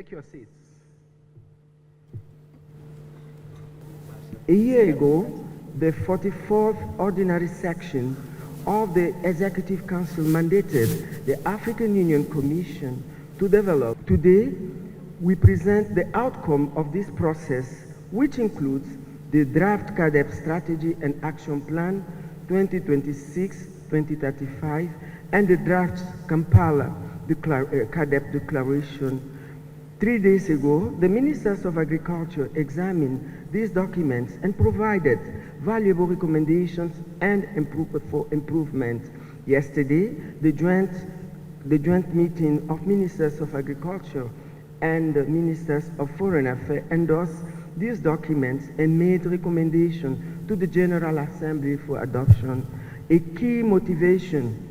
Take your seats. A year ago, the 44th Ordinary Section of the Executive Council mandated the African Union Commission to develop. Today, we present the outcome of this process, which includes the draft CAADP Strategy and Action Plan 2026-2035 and the draft Kampala CAADP Declaration. 3 days ago, the Ministers of Agriculture examined these documents and provided valuable recommendations and for improvement. Yesterday, the joint meeting of Ministers of Agriculture and the Ministers of Foreign Affairs endorsed these documents and made recommendations to the General Assembly for adoption. A key motivation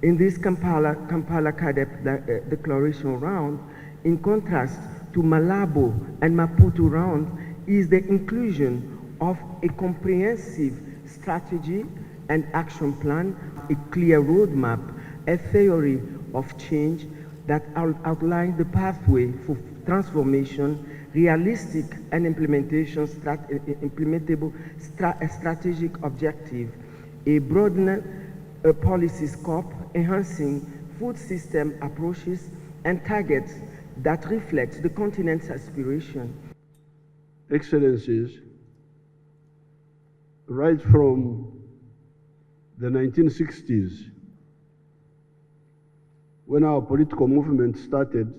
in this Kampala CAADP Declaration round, in contrast to Malabo and Maputo round, is the inclusion of a comprehensive strategy and action plan, a clear roadmap, a theory of change that outlines the pathway for transformation, realistic and implementable strategic objective, a broadened policy scope, enhancing food system approaches and targets that reflects the continent's aspiration. Excellencies, right from the 1960s, when our political movement started,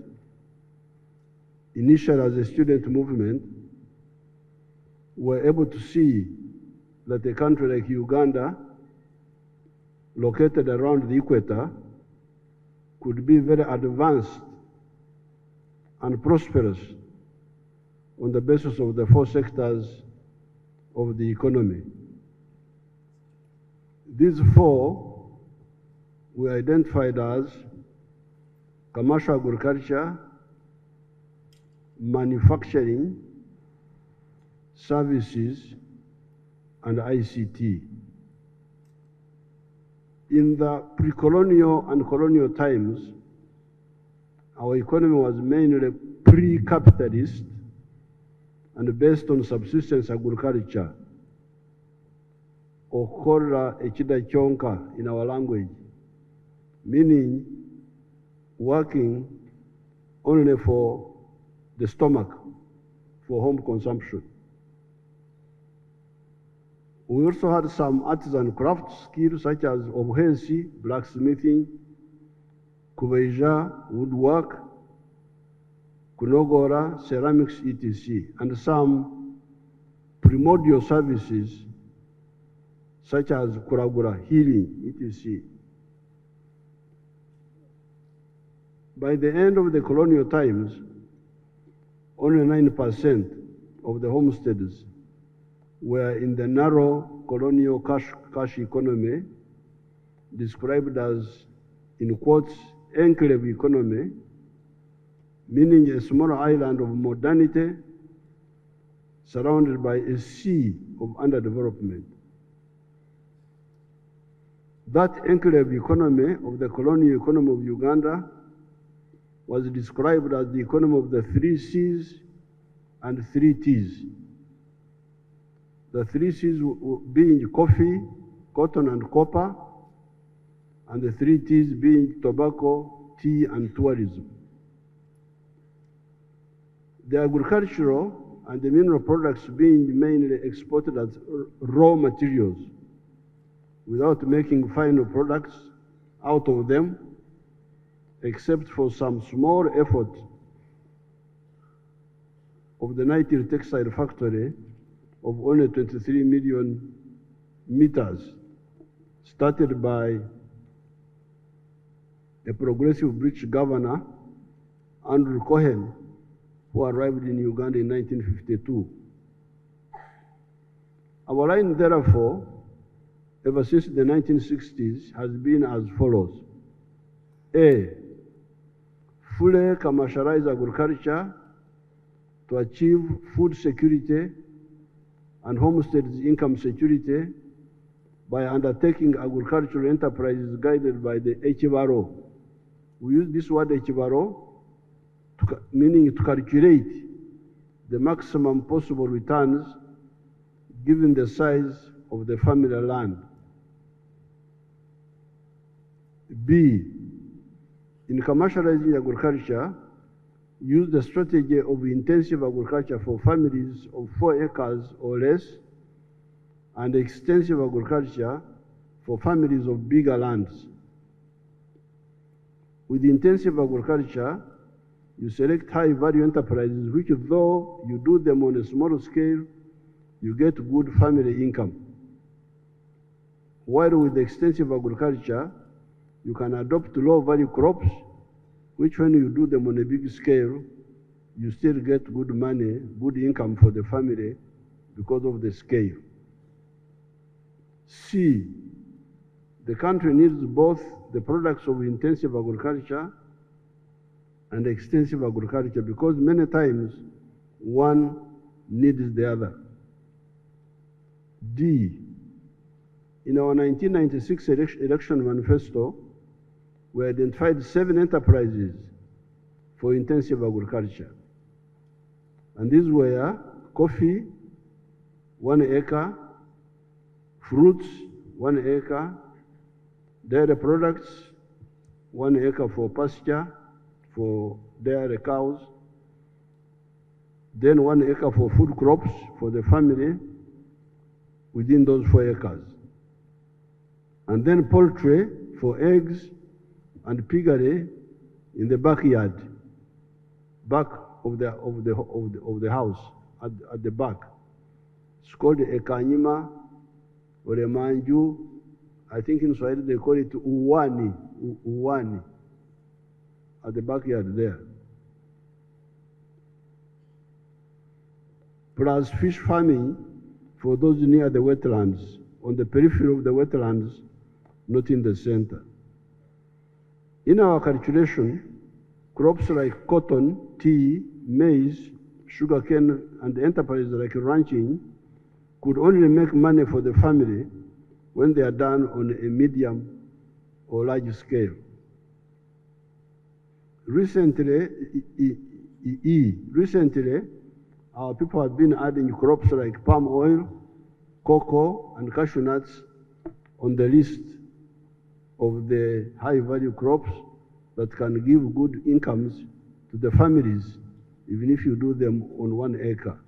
initially as a student movement, we were able to see that a country like Uganda, located around the equator, could be very advanced and prosperous on the basis of the 4 sectors of the economy. These 4 were identified as commercial agriculture, manufacturing, services, and ICT. In the pre-colonial and colonial times, our economy was mainly pre-capitalist and based on subsistence agriculture, or korra ekida kyonka in our language, meaning working only for the stomach, for home consumption. We also had some artisan craft skills such as obuhensi, blacksmithing, kubeja, woodwork, kunogora, ceramics, etc., and some primordial services such as kuragura, healing, etc. By the end of the colonial times, only 9% of the homesteads were in the narrow colonial cash economy, described as, in quotes, enclave economy, meaning a small island of modernity surrounded by a sea of underdevelopment. That enclave economy of the colonial economy of Uganda was described as the economy of the 3 C's and 3 T's. The 3 C's being coffee, cotton, and copper, and the 3 T's being tobacco, tea, and tourism. The agricultural and the mineral products being mainly exported as raw materials without making final products out of them, except for some small effort of the Naitiri textile factory of only 23 million meters, started by a progressive British governor, Andrew Cohen, who arrived in Uganda in 1952. Our line, therefore, ever since the 1960s, has been as follows. A, fully commercialize agriculture to achieve food security and homesteads income security by undertaking agricultural enterprises guided by the HVRO. We use this word HVRO meaning to calculate the maximum possible returns given the size of the family land. B, in commercializing agriculture, use the strategy of intensive agriculture for families of 4 acres or less, and extensive agriculture for families of bigger lands. With intensive agriculture, you select high-value enterprises which, though you do them on a small scale, you get good family income. While with extensive agriculture, you can adopt low-value crops, which when you do them on a big scale, you still get good money, good income for the family because of the scale. C, the country needs both the products of intensive agriculture and extensive agriculture because many times one needs the other. D, in our 1996 election manifesto, we identified 7 enterprises for intensive agriculture. And these were coffee, 1 acre, fruits, 1 acre, dairy products, 1 acre for pasture, for dairy cows, then 1 acre for food crops for the family within those 4 acres. And then poultry for eggs and piggery in the backyard, back of the house, at the back. It's called a kanyima or a manju. I think in Swahili they call it uwani, at the backyard there. Plus fish farming for those near the wetlands, on the periphery of the wetlands, not in the center. In our calculation, crops like cotton, tea, maize, sugarcane, and enterprises like ranching could only make money for the family when they are done on a medium or large scale. Recently, our people have been adding crops like palm oil, cocoa, and cashew nuts on the list of the high-value crops that can give good incomes to the families, even if you do them on 1 acre.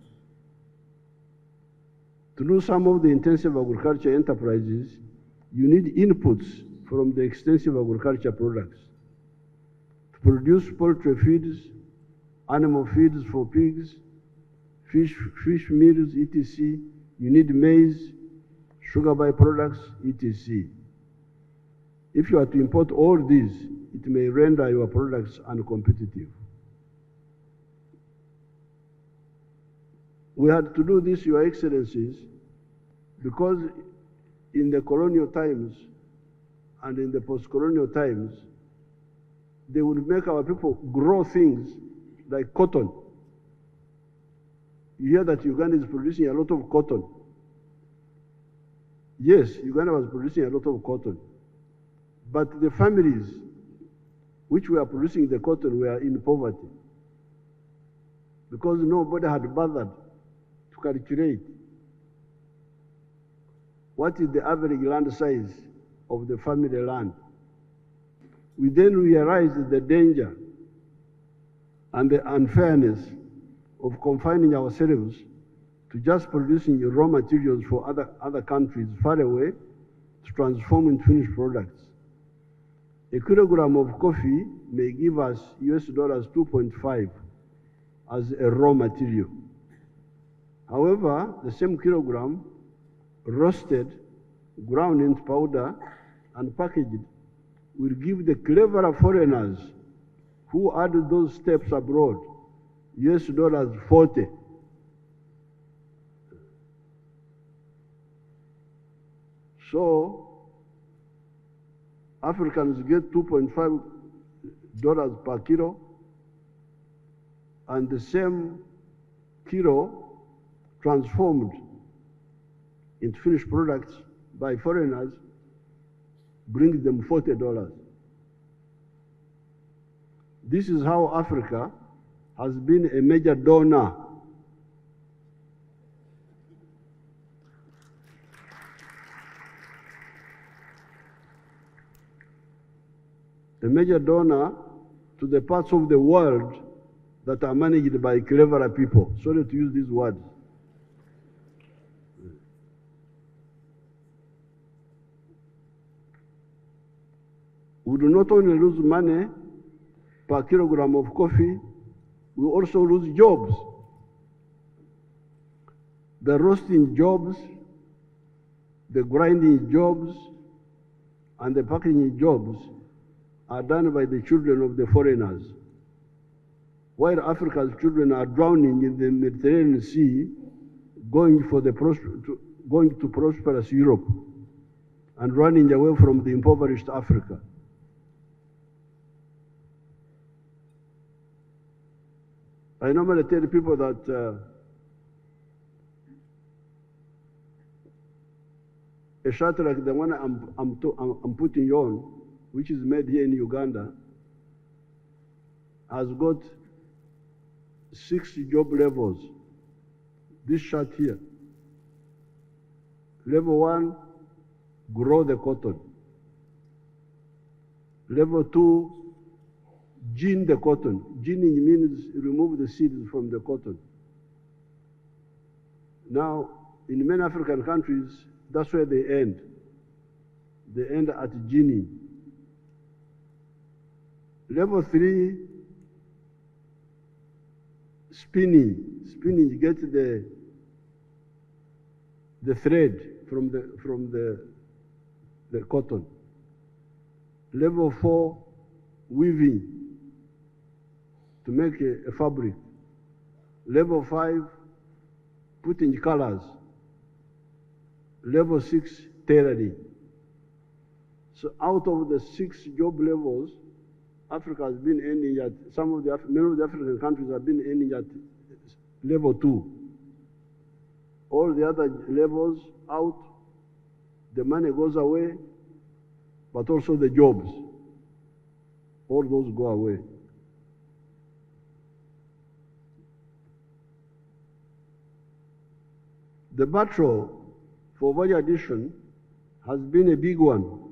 To do some of the intensive agriculture enterprises, you need inputs from the extensive agriculture products. To produce poultry feeds, animal feeds for pigs, fish meals, etc., you need maize, sugar byproducts, etc. If you are to import all these, it may render your products uncompetitive. We had to do this, Your Excellencies, because in the colonial times and in the post-colonial times, they would make our people grow things like cotton. You hear that Uganda is producing a lot of cotton. Yes, Uganda was producing a lot of cotton. But the families which were producing the cotton were in poverty because nobody had bothered to calculate what is the average land size of the family land. We then realized the danger and the unfairness of confining ourselves to just producing raw materials for other countries far away to transform into finished products. A kilogram of coffee may give us US dollars 2.5 as a raw material. However, the same kilogram roasted, ground into powder, and packaged will give the cleverer foreigners who added those steps abroad US dollars 40. So Africans get $2.5 per kilo, and the same kilo transformed into finished products by foreigners brings them $40. This is how Africa has been a major donor to the parts of the world that are managed by cleverer people. Sorry to use these words. We do not only lose money per kilogram of coffee, we also lose jobs. The roasting jobs, the grinding jobs, and the packaging jobs are done by the children of the foreigners, while Africa's children are drowning in the Mediterranean Sea, going to prosperous Europe and running away from the impoverished Africa. I normally tell people that a shirt like the one I'm putting on, which is made here in Uganda, has got 6 job levels. This shirt here. Level 1, grow the cotton. Level 2, gin the cotton. Ginning means remove the seeds from the cotton. Now, in many African countries, that's where they end. They end at ginning. Level 3, spinning. Spinning, you get the thread from the cotton. Level 4, weaving to make a fabric. Level 5, putting colors. Level 6, tailoring. So out of the 6 job levels, Africa has been ending at, many of the African countries have been ending at level 2. All the other levels out, the money goes away, but also the jobs. All those go away. The battle for value addition has been a big one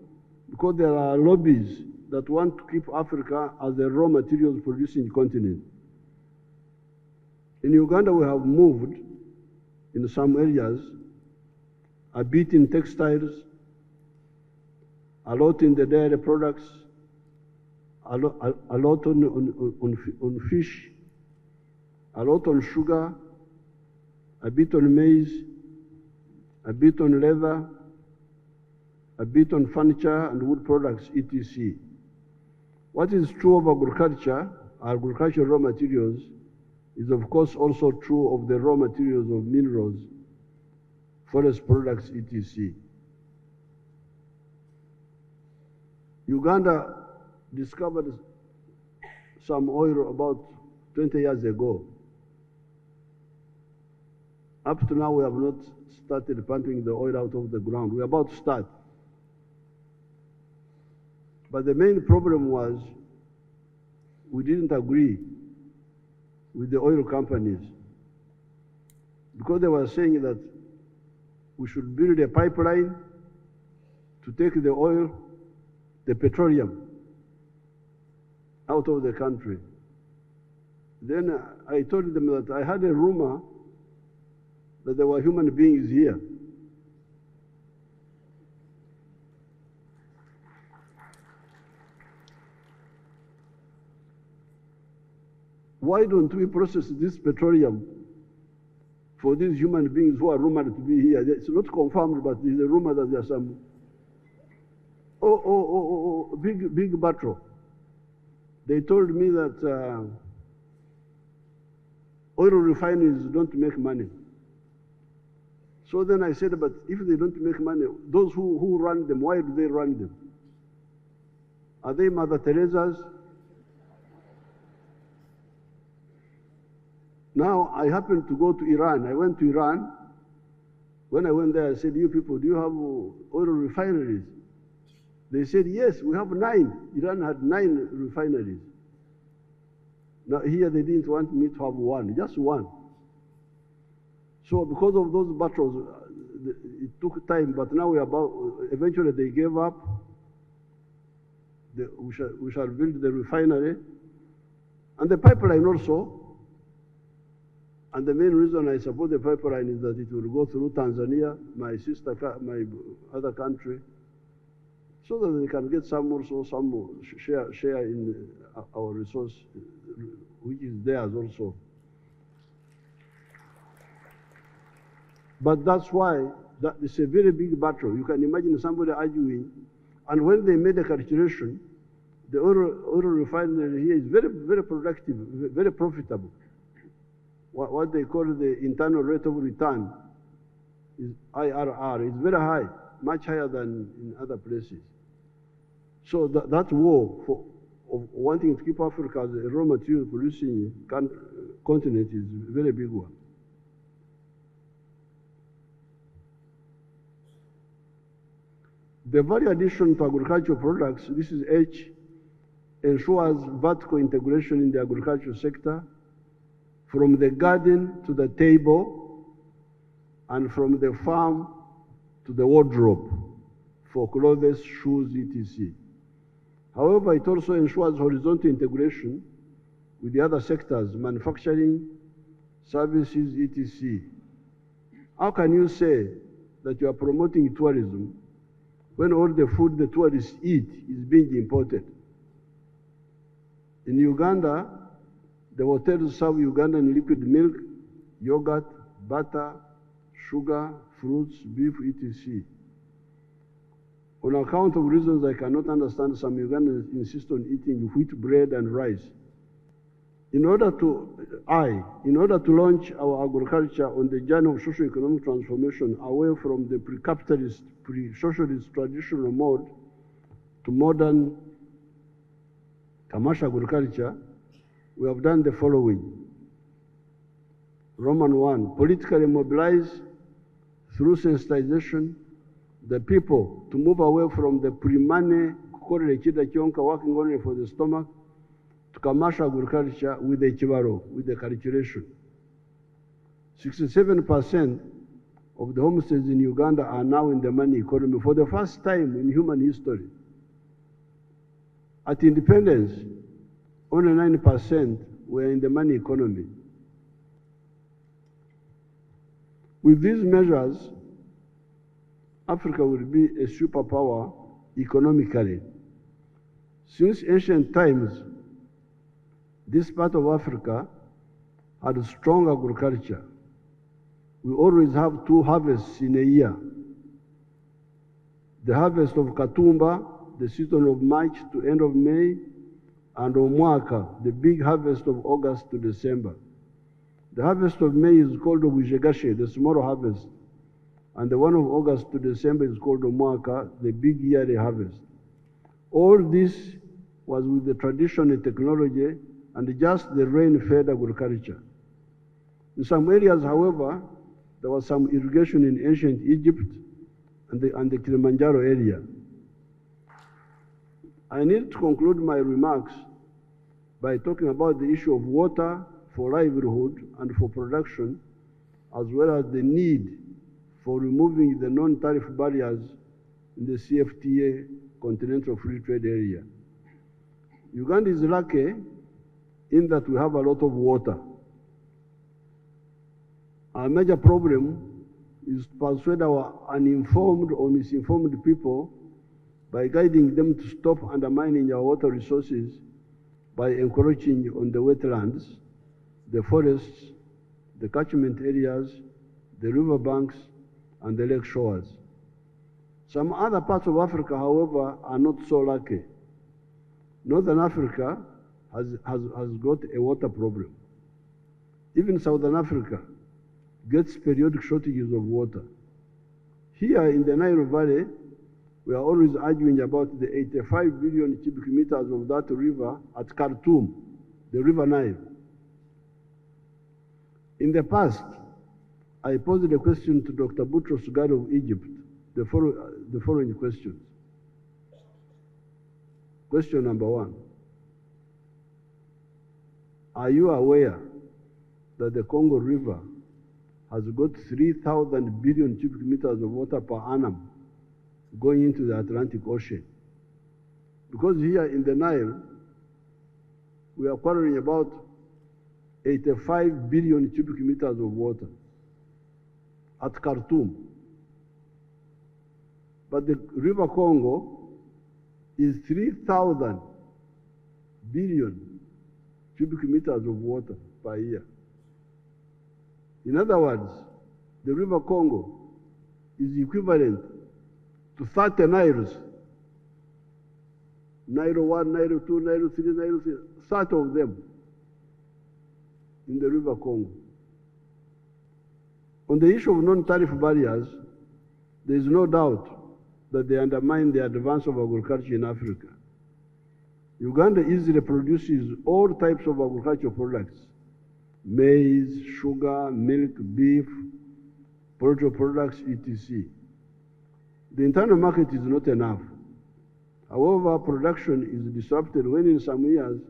because there are lobbies that want to keep Africa as a raw materials producing continent. In Uganda, we have moved in some areas, a bit in textiles, a lot in the dairy products, a lot on fish, a lot on sugar, a bit on maize, a bit on leather, a bit on furniture and wood products, etc. What is true of agricultural raw materials, is of course also true of the raw materials of minerals, forest products, etc. Uganda discovered some oil about 20 years ago. Up to now, we have not started pumping the oil out of the ground. We're about to start. But the main problem was we didn't agree with the oil companies because they were saying that we should build a pipeline to take the oil, the petroleum, out of the country. Then I told them that I had a rumor that there were human beings here. Why don't we process this petroleum for these human beings who are rumored to be here? It's not confirmed, but there's a rumor that there are some big battle. They told me that oil refineries don't make money. So then I said, but if they don't make money, those who run them, why do they run them? Are they Mother Teresa's? Now, I happened to go to Iran. I went to Iran. When I went there, I said, you people, do you have oil refineries? They said, yes, we have 9. Iran had 9 refineries. Now here they didn't want me to have one, just one. So because of those battles, it took time, but now eventually they gave up. We shall build the refinery and the pipeline also. And the main reason I support the pipeline is that it will go through Tanzania, my other country, so that they can get some share in our resource, which is theirs also. But that's why that is a very big battle. You can imagine somebody arguing, and when they made a calculation, the oil refinery here is very, very productive, very profitable. What they call the internal rate of return is IRR. It's very high, much higher than in other places. So that war of wanting to keep Africa as a raw material producing continent is a very big one. The value addition to agricultural products, this is H, ensures vertical integration in the agricultural sector, from the garden to the table, and from the farm to the wardrobe for clothes, shoes, etc. However, it also ensures horizontal integration with the other sectors, manufacturing, services, etc. How can you say that you are promoting tourism when all the food the tourists eat is being imported? In Uganda, the hotels serve Ugandan liquid milk, yogurt, butter, sugar, fruits, beef, etc. On account of reasons I cannot understand, some Ugandans insist on eating wheat bread and rice. In order to launch our agriculture on the journey of socio-economic transformation away from the pre-capitalist, pre-socialist traditional mode to modern commercial agriculture, we have done the following. Roman 1, politically mobilize through sensitization the people to move away from the pre-money, working only for the stomach, to commercial agriculture with the chibaro, with the calculation. 67% of the homesteads in Uganda are now in the money economy for the first time in human history. At independence, only 9% were in the money economy. With these measures, Africa will be a superpower economically. Since ancient times, this part of Africa had strong agriculture. We always have 2 harvests in a year. The harvest of Katumba, the season of March to end of May, and Omwaka, the big harvest of August to December. The harvest of May is called Obujegashe, the small harvest, and the one of August to December is called Omwaka, the big yearly harvest. All this was with the tradition and technology and just the rain-fed agriculture. In some areas, however, there was some irrigation in ancient Egypt and the Kilimanjaro area. I need to conclude my remarks by talking about the issue of water for livelihood and for production, as well as the need for removing the non-tariff barriers in the CFTA, Continental Free Trade Area. Uganda is lucky in that we have a lot of water. Our major problem is to persuade our uninformed or misinformed people by guiding them to stop undermining our water resources by encroaching on the wetlands, the forests, the catchment areas, the river banks, and the lake shores. Some other parts of Africa, however, are not so lucky. Northern Africa has got a water problem. Even Southern Africa gets periodic shortages of water. Here in the Nile Valley, we are always arguing about the 85 billion cubic meters of that river at Khartoum, the River Nile. In the past, I posed a question to Dr. Boutros Ghali of Egypt, the following questions. Question number 1. Are you aware that the Congo River has got 3,000 billion cubic meters of water per annum going into the Atlantic Ocean? Because here in the Nile, we are quarreling about 85 billion cubic meters of water at Khartoum. But the River Congo is 3,000 billion cubic meters of water per year. In other words, the River Congo is equivalent to 30 Niles. Nile 1, Nile 2, Nile 3, Nile 3, 30 of them in the River Congo. On the issue of non-tariff barriers, there is no doubt that they undermine the advance of agriculture in Africa. Uganda easily produces all types of agricultural products: maize, sugar, milk, beef, poultry products, etc. The internal market is not enough. However, production is disrupted when in some years,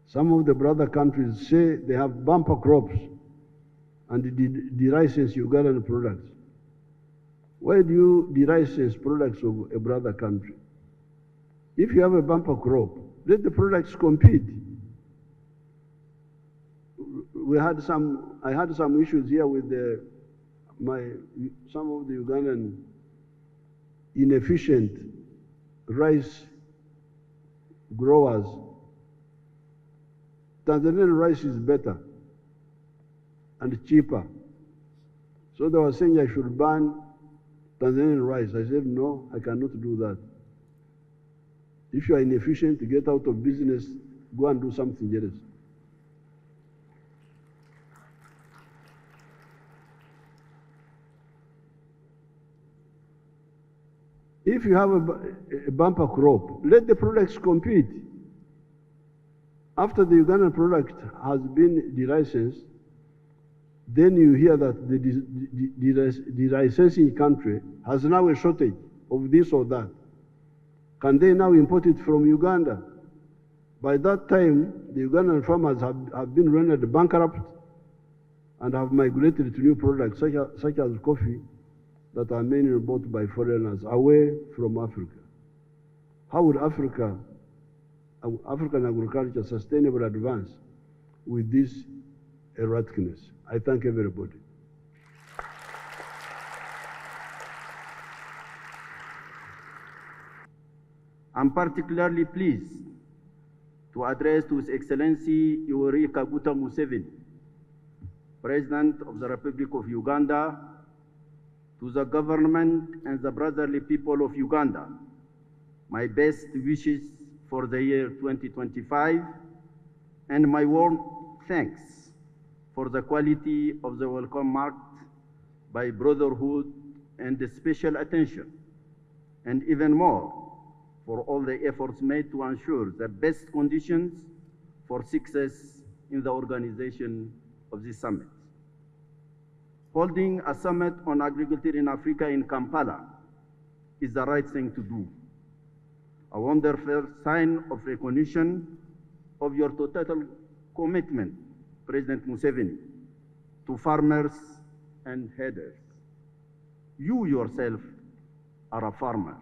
some of the brother countries say they have bumper crops and de-license Ugandan products. Why do you de-license products of a brother country? If you have a bumper crop, let the products compete. I had some issues here with some of the Ugandan inefficient rice growers. Tanzanian rice is better and cheaper. So they were saying I should ban Tanzanian rice. I said, no, I cannot do that. If you are inefficient, get out of business, go and do something else. If you have a bumper crop, let the products compete. After the Ugandan product has been de-licensed, then you hear that the de-licensing country has now a shortage of this or that. Can they now import it from Uganda? By that time, the Ugandan farmers have been rendered bankrupt and have migrated to new products such as coffee that are mainly bought by foreigners away from Africa. How would African agriculture sustainable advance with this erraticness? I thank everybody. I'm particularly pleased to address to His Excellency Yoweri Kaguta Museveni, President of the Republic of Uganda, to the government and the brotherly people of Uganda, my best wishes for the year 2025, and my warm thanks for the quality of the welcome marked by brotherhood and special attention, and even more for all the efforts made to ensure the best conditions for success in the organization of this summit. Holding a summit on agriculture in Africa in Kampala is the right thing to do. A wonderful sign of recognition of your total commitment, President Museveni, to farmers and headers. You yourself are a farmer.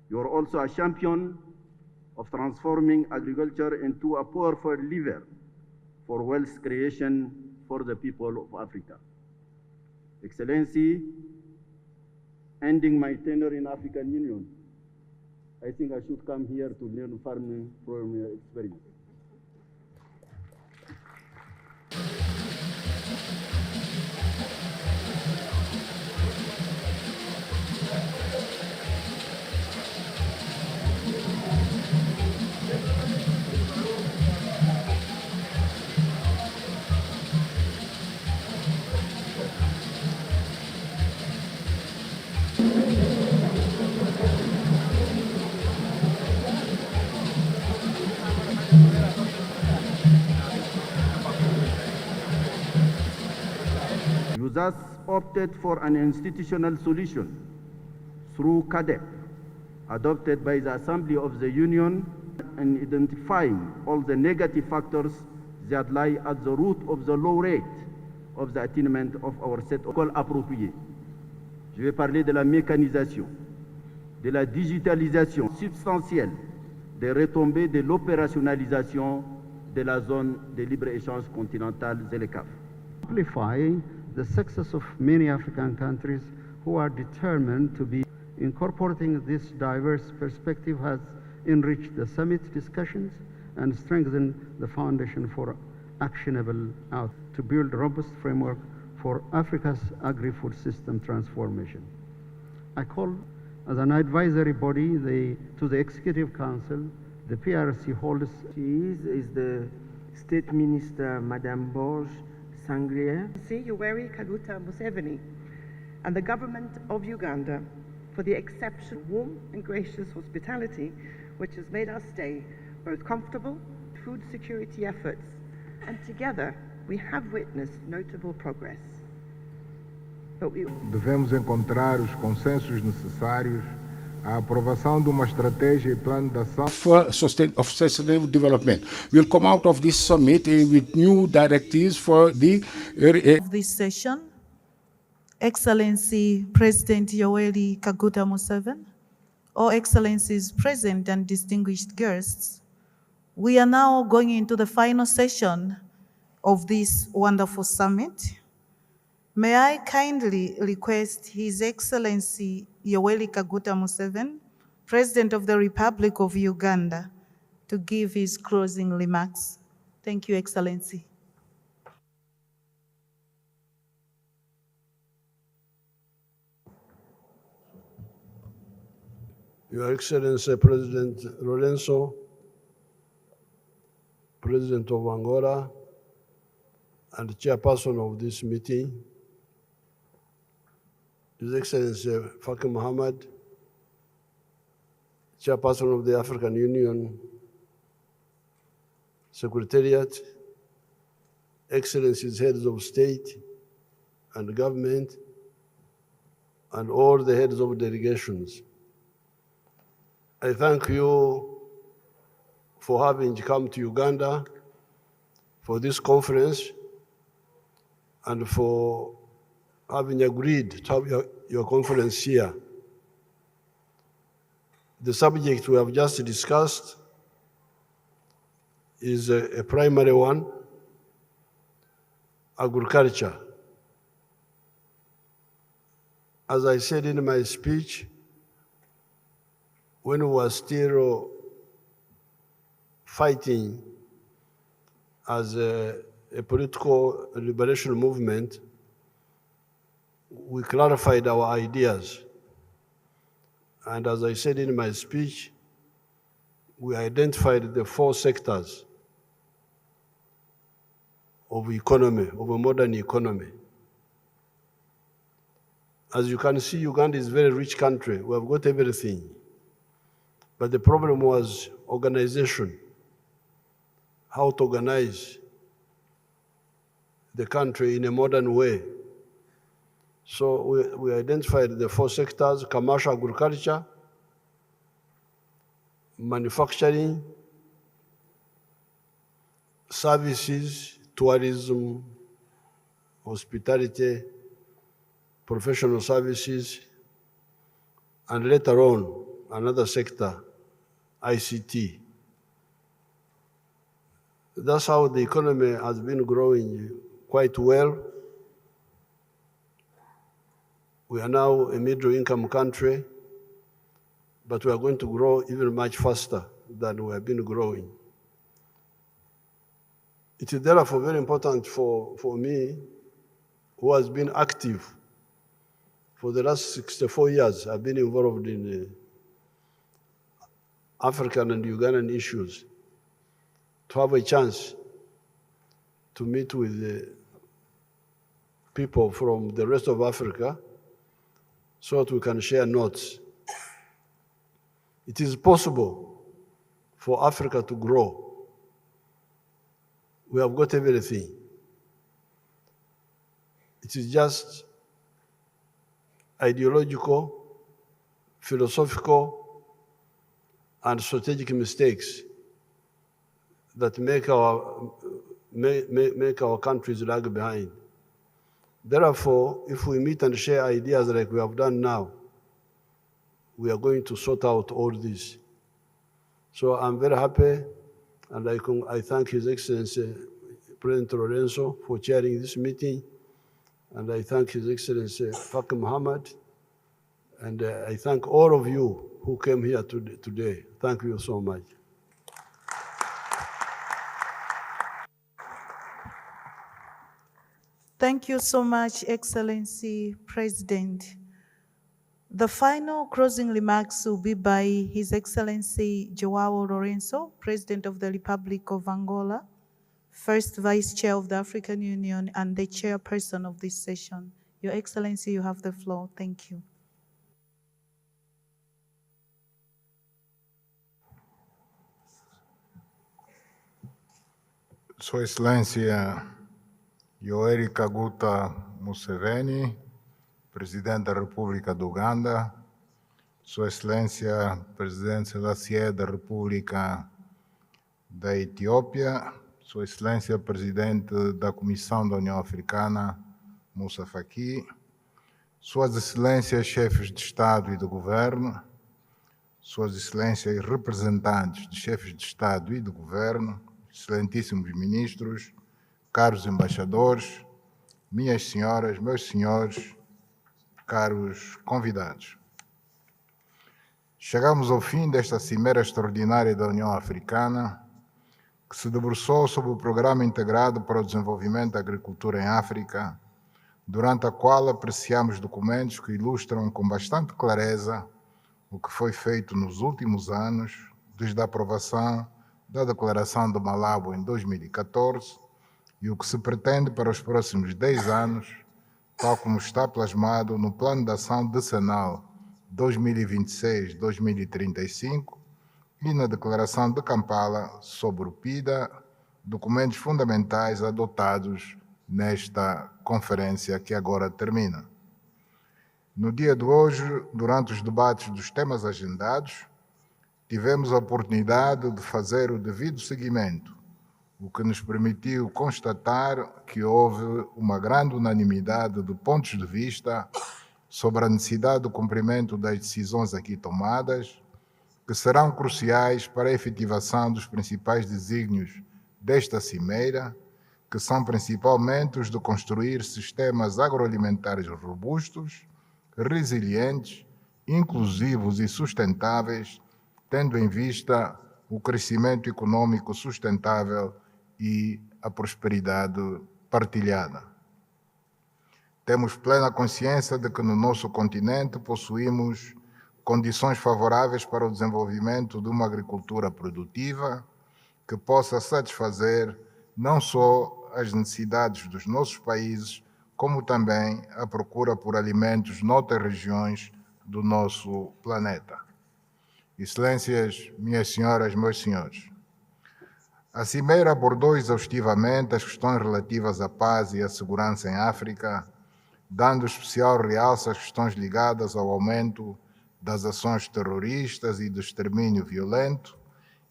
You are also a champion of transforming agriculture into a powerful lever for wealth creation for the people of Africa. Excellency, ending my tenure in African Union, I think I should come here to learn farming from your experience. You thus opted for an institutional solution through CAADP, adopted by the Assembly of the Union and identifying all the negative factors that lie at the root of the low rate of the attainment of our set of goals appropriés. Je vais parler de la mécanisation, de la digitalisation substantielle, des retombées de l'opérationnalisation de la zone de libre-échange continentale ZLECAf. Amplifying the success of many African countries who are determined to be incorporating this diverse perspective has enriched the summit discussions and strengthened the foundation for actionable outcomes to build a robust framework for Africa's agri-food system transformation. I call as an advisory body to the Executive Council, the PRC holds. She is the State Minister, Madame Borge Sangria. Yoweri Kaguta Museveni and the government of Uganda for the exceptional warm and gracious hospitality which has made our stay both comfortable, food security efforts, and together we have witnessed notable progress. Devemos encontrar os consensos necessários à aprovação de uma estratégia e plano de ação of sustainable development. We'll come out of this summit with new directives for this session. Excellency President Yoweri Kaguta Museveni, all excellencies present and distinguished guests, we are now going into the final session of this wonderful summit. May I kindly request His Excellency Yoweri Kaguta Museveni, President of the Republic of Uganda, to give his closing remarks. Thank you, Excellency. Your Excellency President Lorenzo, President of Angola, and chairperson of this meeting, His Excellency Faki Mohammed, chairperson of the African Union Secretariat, Excellencies, heads of state and government, and all the heads of delegations. I thank you for having come to Uganda for this conference and for having agreed to have your conference here. The subject we have just discussed is a primary one, agriculture. As I said in my speech, when we were still fighting as a political liberation movement, we clarified our ideas. And as I said in my speech, we identified the 4 sectors of economy, of a modern economy. As you can see, Uganda is a very rich country. We have got everything. But the problem was organization, how to organize the country in a modern way. So we identified the 4 sectors: commercial agriculture, manufacturing, services, tourism, hospitality, professional services, and later on, another sector, ICT. That's how the economy has been growing quite well. We are now a middle-income country, but we are going to grow even much faster than we have been growing. It is therefore very important for me, who has been active for the last 64 years. I've been involved in African and Ugandan issues, to have a chance to meet with the people from the rest of Africa so that we can share notes. It is possible for Africa to grow. We have got everything. It is just ideological, philosophical, and strategic mistakes that make our countries lag behind. Therefore, if we meet and share ideas like we have done now, we are going to sort out all this. So I'm very happy, and I thank His Excellency President Lorenzo for chairing this meeting, and I thank His Excellency Faki Muhammad, and I thank all of you who came here today. Thank you so much. Thank you so much, Excellency President. The final closing remarks will be by His Excellency João Lourenço, President of the Republic of Angola, First Vice Chair of the African Union, and the Chairperson of this session. Your Excellency, you have the floor. Thank you. Sua Excelência Yoweri Kaguta Museveni, Presidente da República do Uganda, Sua Excelência Presidente Selassie da República da Etiópia, Sua Excelência Presidente da Comissão da União Africana, Moussa Faki, Suas Excelências Chefes de Estado e de Governo, Suas Excelências Representantes de Chefes de Estado e de Governo, Excelentíssimos Ministros, caros embaixadores, minhas senhoras, meus senhores, caros convidados. Chegamos ao fim desta Cimeira Extraordinária da União Africana, que se debruçou sobre o Programa Integrado para o Desenvolvimento da Agricultura em África, durante a qual apreciamos documentos que ilustram com bastante clareza o que foi feito nos últimos anos, desde a aprovação da Declaração de Malabo em 2014 e o que se pretende para os próximos 10 anos, tal como está plasmado no Plano de Ação Decenal 2026-2035 e na Declaração de Kampala sobre o PIDA, documentos fundamentais adotados nesta conferência que agora termina. No dia de hoje, durante os debates dos temas agendados, tivemos a oportunidade de fazer o devido seguimento, o que nos permitiu constatar que houve uma grande unanimidade de pontos de vista sobre a necessidade do cumprimento das decisões aqui tomadas, que serão cruciais para a efetivação dos principais desígnios desta cimeira, que são principalmente os de construir sistemas agroalimentares robustos, resilientes, inclusivos e sustentáveis, tendo em vista o crescimento econômico sustentável e a prosperidade partilhada. Temos plena consciência de que no nosso continente possuímos condições favoráveis para o desenvolvimento de uma agricultura produtiva que possa satisfazer não só as necessidades dos nossos países, como também a procura por alimentos noutras regiões do nosso planeta. Excelências, minhas senhoras, meus senhores, a Cimeira abordou exaustivamente as questões relativas à paz e à segurança em África, dando especial realce às questões ligadas ao aumento das ações terroristas e do extermínio violento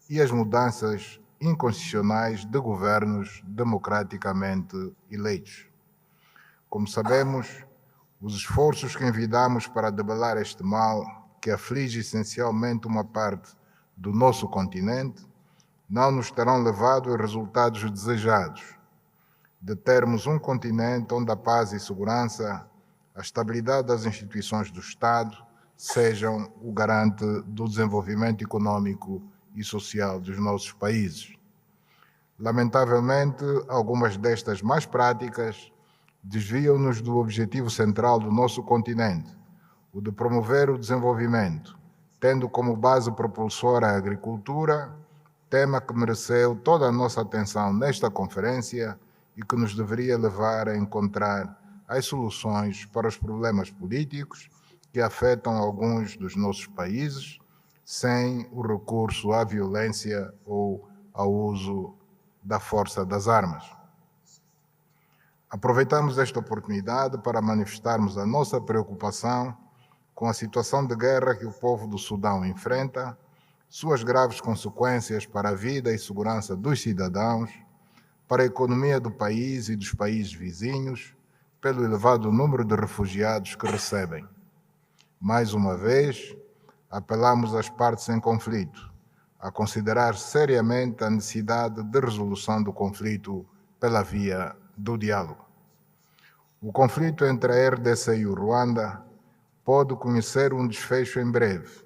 e às mudanças inconstitucionais de governos democraticamente eleitos. Como sabemos, os esforços que envidamos para debelar este mal, que aflige essencialmente uma parte do nosso continente, não nos terão levado aos resultados desejados, de termos um continente onde a paz e segurança, a estabilidade das instituições do Estado sejam o garante do desenvolvimento econômico e social dos nossos países. Lamentavelmente, algumas destas más práticas desviam-nos do objetivo central do nosso continente, o de promover o desenvolvimento, tendo como base propulsora a agricultura, tema que mereceu toda a nossa atenção nesta conferência e que nos deveria levar a encontrar as soluções para os problemas políticos que afetam alguns dos nossos países, sem o recurso à violência ou ao uso da força das armas. Aproveitamos esta oportunidade para manifestarmos a nossa preocupação com a situação de guerra que o povo do Sudão enfrenta, suas graves consequências para a vida e segurança dos cidadãos, para a economia do país e dos países vizinhos, pelo elevado número de refugiados que recebem. Mais uma vez, apelamos às partes em conflito a considerar seriamente a necessidade de resolução do conflito pela via do diálogo. O conflito entre a RDC e o Ruanda pode conhecer um desfecho em breve,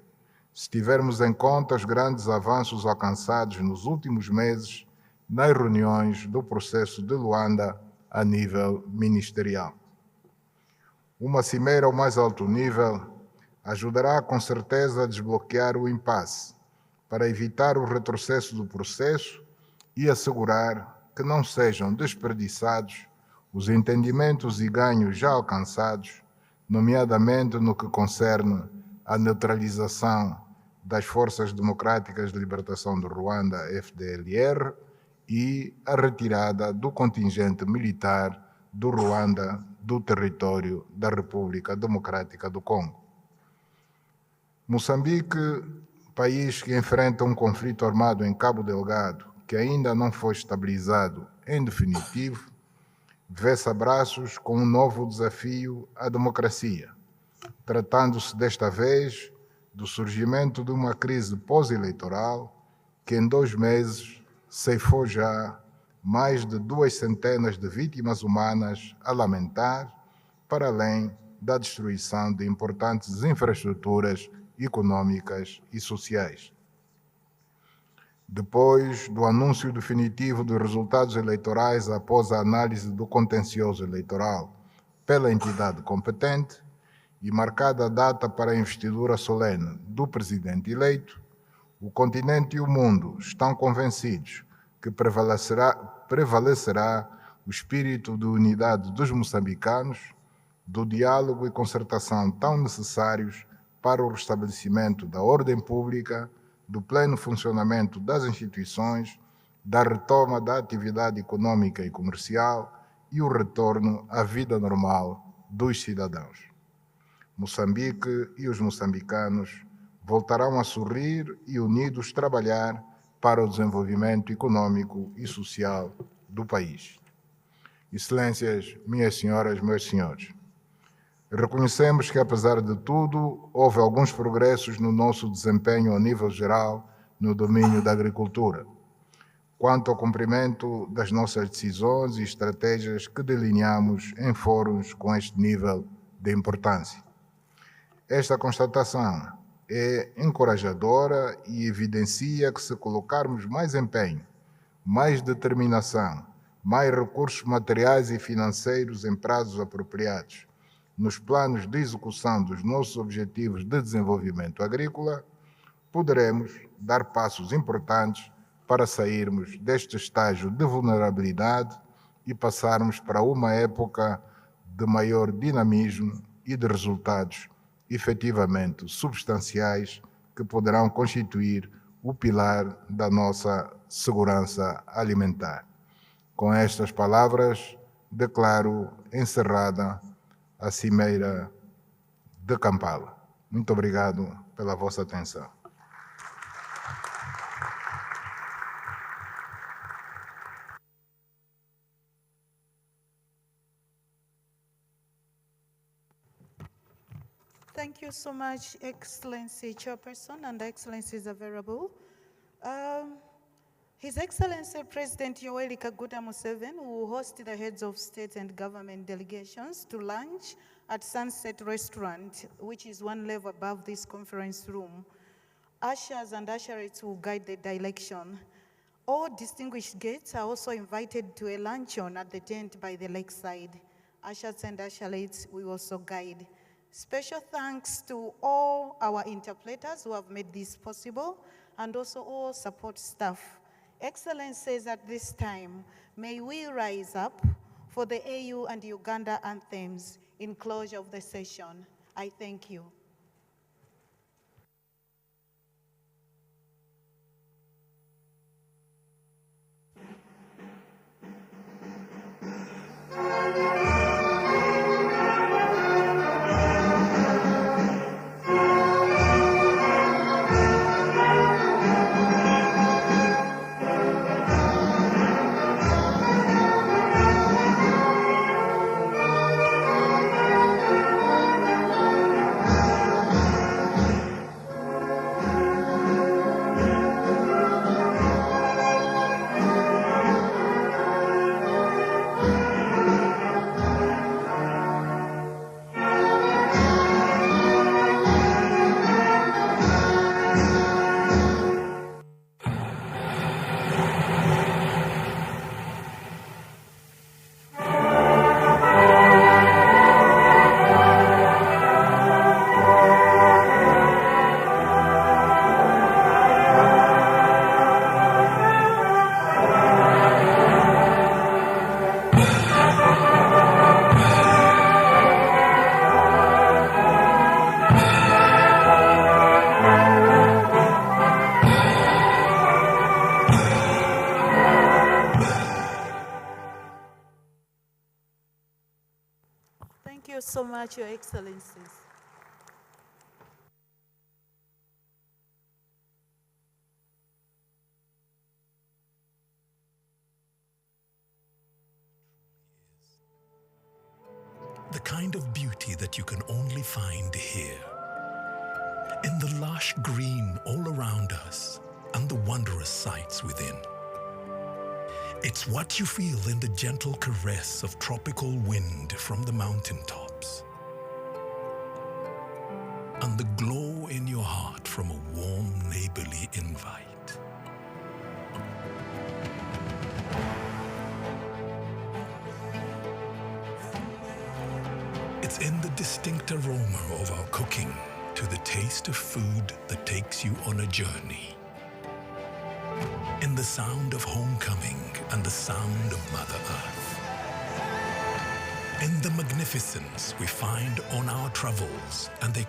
se tivermos em conta os grandes avanços alcançados nos últimos meses nas reuniões do processo de Luanda a nível ministerial. Uma cimeira ao mais alto nível ajudará com certeza a desbloquear o impasse, para evitar o retrocesso do processo e assegurar que não sejam desperdiçados os entendimentos e ganhos já alcançados, nomeadamente no que concerne à neutralização das Forças Democráticas de Libertação do Ruanda, FDLR, e a retirada do contingente militar do Ruanda do território da República Democrática do Congo. Moçambique, país que enfrenta um conflito armado em Cabo Delgado, que ainda não foi estabilizado em definitivo, vê-se a braços com um novo desafio à democracia, tratando-se desta vez do surgimento de uma crise pós-eleitoral que em 2 meses ceifou já mais de 200 de vítimas humanas a lamentar, para além da destruição de importantes infraestruturas econômicas e sociais. Depois do anúncio definitivo dos resultados eleitorais após a análise do contencioso eleitoral pela entidade competente e marcada a data para a investidura solene do presidente eleito, o continente e o mundo estão convencidos que prevalecerá o espírito de unidade dos moçambicanos, do diálogo e concertação tão necessários para o restabelecimento da ordem pública, do pleno funcionamento das instituições, da retoma da atividade econômica e comercial e o retorno à vida normal dos cidadãos. Moçambique e os moçambicanos voltarão a sorrir e unidos trabalhar para o desenvolvimento econômico e social do país. Excelências, minhas senhoras, meus senhores, reconhecemos que, apesar de tudo, houve alguns progressos no nosso desempenho a nível geral no domínio da agricultura, quanto ao cumprimento das nossas decisões e estratégias que delineamos em fóruns com este nível de importância. Esta constatação é encorajadora e evidencia que, se colocarmos mais empenho, mais determinação, mais recursos materiais e financeiros em prazos apropriados nos planos de execução dos nossos objetivos de desenvolvimento agrícola, poderemos dar passos importantes para sairmos deste estágio de vulnerabilidade e passarmos para uma época de maior dinamismo e de resultados efetivamente substanciais que poderão constituir o pilar da nossa segurança alimentar. Com estas palavras, declaro encerrada a Cimeira de Kampala. Muito obrigado pela vossa atenção. Thank you so much, Excellency Chairperson, and Excellencies available. His Excellency President Yoweri Kaguta Museveni will host the heads of state and government delegations to lunch at Sunset Restaurant, which is one level above this conference room. Ushers and usherettes will guide the direction. All distinguished guests are also invited to a luncheon at the tent by the lakeside. Ushers and usherettes will also guide. Special thanks to all our interpreters who have made this possible, and also all support staff. Excellencies, at this time, may we rise up for the AU and Uganda anthems in closure of the session. I thank you. much, Your Excellencies. The kind of beauty that you can only find here. In the lush green all around us and the wondrous sights within. It's what you feel in the gentle caress of tropical wind from the mountaintops. And the glow in your heart from a warm neighborly invite. It's in the distinct aroma of our cooking to the taste of food that takes you on a journey. In the sound of homecoming and the sound of Mother Earth. In the magnificence we find on our travels and the